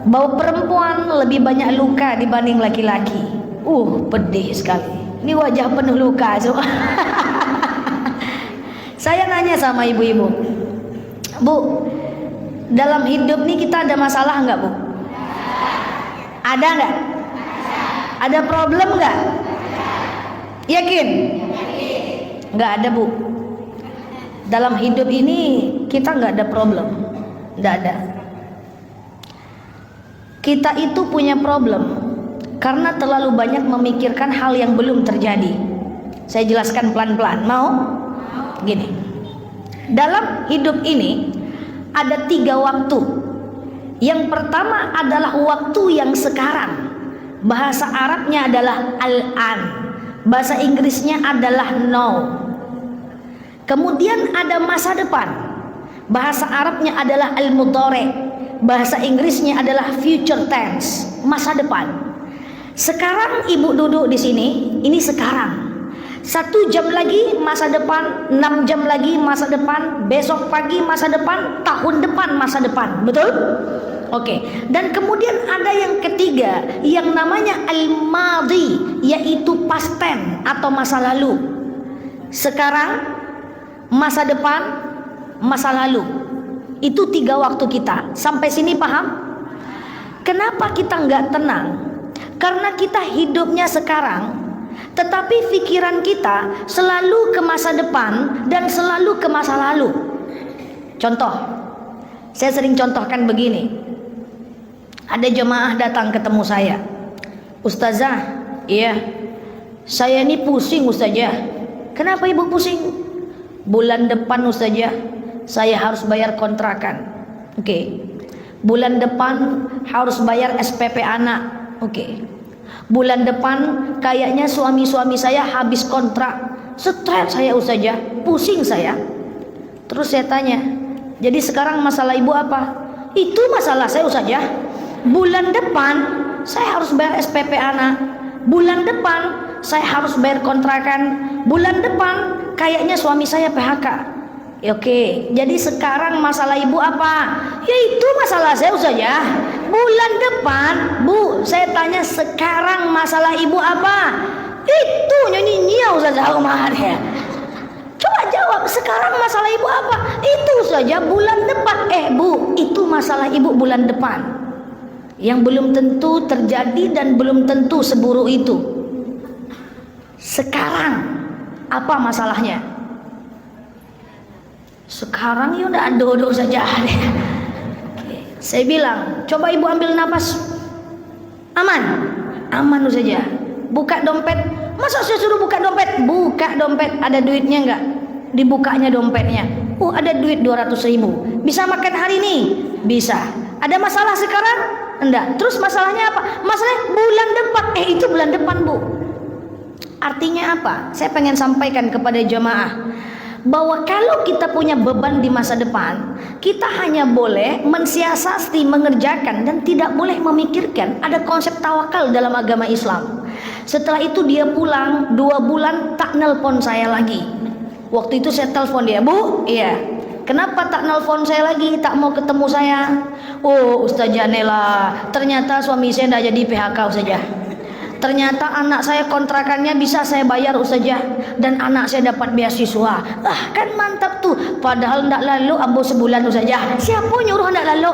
bahwa perempuan lebih banyak luka dibanding laki-laki. Pedih sekali. Ini wajah penuh luka. Saya nanya sama ibu-ibu, Bu, dalam hidup nih kita ada masalah nggak, Bu? Ada nggak? Ada problem nggak? Yakin? Nggak ada, Bu. Dalam hidup ini kita nggak ada problem, nggak ada. Kita itu punya problem karena terlalu banyak memikirkan hal yang belum terjadi. Saya jelaskan pelan-pelan. Mau? Gini. Dalam hidup ini ada 3 waktu. Yang pertama adalah waktu yang sekarang. Bahasa Arabnya adalah al-an. Bahasa Inggrisnya adalah now. Kemudian ada masa depan. Bahasa Arabnya adalah al-mudhari. Bahasa Inggrisnya adalah future tense, masa depan. Sekarang ibu duduk di sini, ini sekarang. 1 jam lagi masa depan, 6 jam lagi masa depan, besok pagi masa depan, tahun depan masa depan. Betul? Oke. Dan kemudian ada yang ketiga yang namanya al-madhi, yaitu past tense atau masa lalu. Sekarang, masa depan, masa lalu. Itu 3 waktu kita. Sampai sini paham? Kenapa kita nggak tenang? Karena kita hidupnya sekarang, tetapi pikiran kita selalu ke masa depan dan selalu ke masa lalu. Contoh, saya sering contohkan begini. Ada jemaah datang ketemu saya, Ustazah, iya, saya ini pusing Ustazah. Kenapa ibu pusing? Bulan depan Ustazah, saya harus bayar kontrakan. Oke. Bulan depan harus bayar SPP anak. Oke. Bulan depan kayaknya suami saya habis kontrak. Stres saya Ustazah, pusing saya. Terus saya tanya, jadi sekarang masalah ibu apa? Itu masalah saya Ustazah. Bulan depan saya harus bayar SPP anak. Bulan depan saya harus bayar kontrakan. Bulan depan kayaknya suami saya PHK. Oke, jadi sekarang masalah ibu apa? Ya itu masalah saya Ustazah. Bulan depan, Bu, saya tanya sekarang masalah ibu apa? Itu nyanyi Ustazah kemarin. Coba jawab, sekarang masalah ibu apa? Itu Ustazah bulan depan. Bu, itu masalah ibu bulan depan. Yang belum tentu terjadi dan belum tentu seburuk itu. Sekarang apa masalahnya? Sekarang ya udah dodo saja. Saya bilang, coba ibu ambil nafas. Aman, aman saja. Buka dompet. Masa saya suruh buka dompet? Buka dompet. Ada duitnya enggak? Dibukanya dompetnya. Ada duit 200.000. Bisa makan hari ini? Bisa. Ada masalah sekarang? Enggak. Terus masalahnya apa? Masalahnya bulan depan. Itu bulan depan, Bu. Artinya apa? Saya pengen sampaikan kepada jemaah bahwa kalau kita punya beban di masa depan, kita hanya boleh mensiasati, mengerjakan, dan tidak boleh memikirkan. Ada konsep tawakal dalam agama Islam. Setelah itu dia pulang 2 bulan tak nelpon saya lagi. Waktu itu saya telepon dia, Bu, iya, kenapa tak nelpon saya lagi, tak mau ketemu saya? Ustazah Nela, ternyata suami saya tidak jadi PHK Ustazah. Ternyata anak saya kontrakannya bisa saya bayar Ustazah, dan anak saya dapat beasiswa. Kan mantap tuh. Padahal ndak lalu ambo sebulan Ustazah. Siapa nyuruh ndak lalu?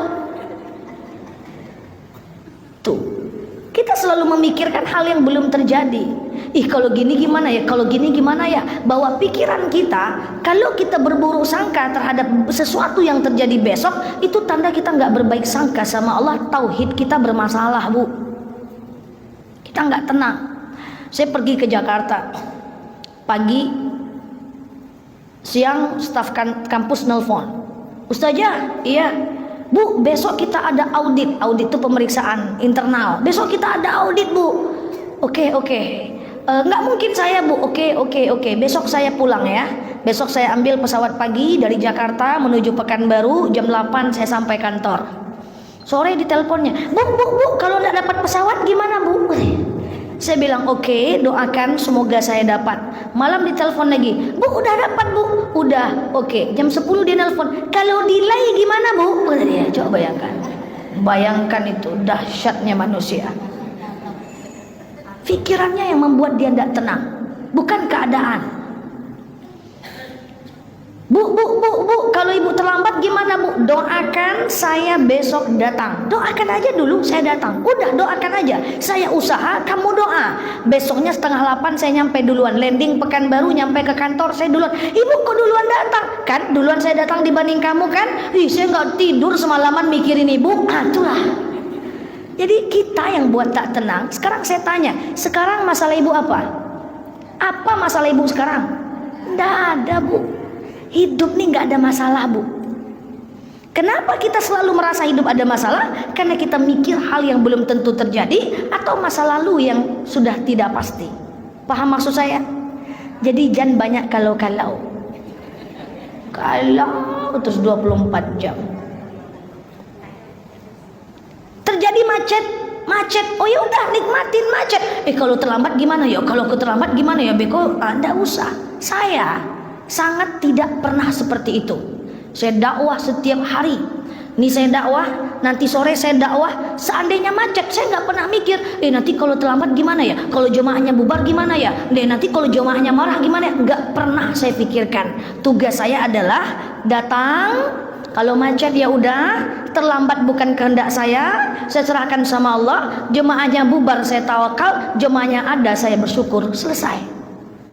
Tuh. Kita selalu memikirkan hal yang belum terjadi. Kalau gini gimana ya? Kalau gini gimana ya? Bahwa pikiran kita, kalau kita berburuk sangka terhadap sesuatu yang terjadi besok, itu tanda kita nggak berbaik sangka sama Allah. Tauhid kita bermasalah, Bu. Kita nggak tenang. Saya pergi ke Jakarta pagi, siang staf kampus nelfon, Ustazah, iya Bu, besok kita ada audit. Audit itu pemeriksaan internal. Besok kita ada audit, Bu. Oke. Nggak mungkin saya, Bu. Oke. Besok saya pulang ya. Besok saya ambil pesawat pagi dari Jakarta menuju Pekanbaru. Jam 8 saya sampai kantor. Sore diteleponnya, Bu, kalau nggak dapat pesawat gimana, Bu? Saya bilang oke, doakan semoga saya dapat. Malam ditelepon lagi, Bu udah dapat, Bu. Udah, oke. Jam 10 dia nelpon, kalau delay gimana, Bu? Ya, coba bayangkan. Bayangkan itu dahsyatnya manusia. Pikirannya yang membuat dia tidak tenang, bukan keadaan. Bu, kalau ibu terlambat gimana bu? Doakan saya besok datang. Doakan aja dulu saya datang. Udah doakan aja. Saya usaha, kamu doa. Besoknya 7:30 saya nyampe duluan. Landing Pekanbaru, nyampe ke kantor saya duluan. Ibu kok duluan datang? Kan duluan saya datang dibanding kamu kan? Ih, saya nggak tidur semalaman mikirin ibu. Itulah. Jadi kita yang buat tak tenang. Sekarang saya tanya, sekarang masalah ibu apa? Apa masalah ibu sekarang? Nggak ada bu. Hidup nih nggak ada masalah bu. Kenapa kita selalu merasa hidup ada masalah? Karena kita mikir hal yang belum tentu terjadi atau masa lalu yang sudah tidak pasti. Paham maksud saya? Jadi jangan banyak kalau terus 24 jam. Terjadi macet. Oh ya udah nikmatin macet. Kalau terlambat gimana ya? Kalau aku terlambat gimana ya? Beko, Anda usah. Saya sangat tidak pernah seperti itu. Saya dakwah setiap hari. Ini saya dakwah, nanti sore saya dakwah. Seandainya macet, saya nggak pernah mikir, nanti kalau terlambat gimana ya? Kalau jemaahnya bubar gimana ya? Nanti kalau jemaahnya marah gimana ya? Nggak pernah saya pikirkan. Tugas saya adalah datang. Kalau macet ya udah, terlambat bukan kehendak saya serahkan sama Allah. Jemaahnya bubar saya tawakal, jemaahnya ada saya bersyukur, selesai.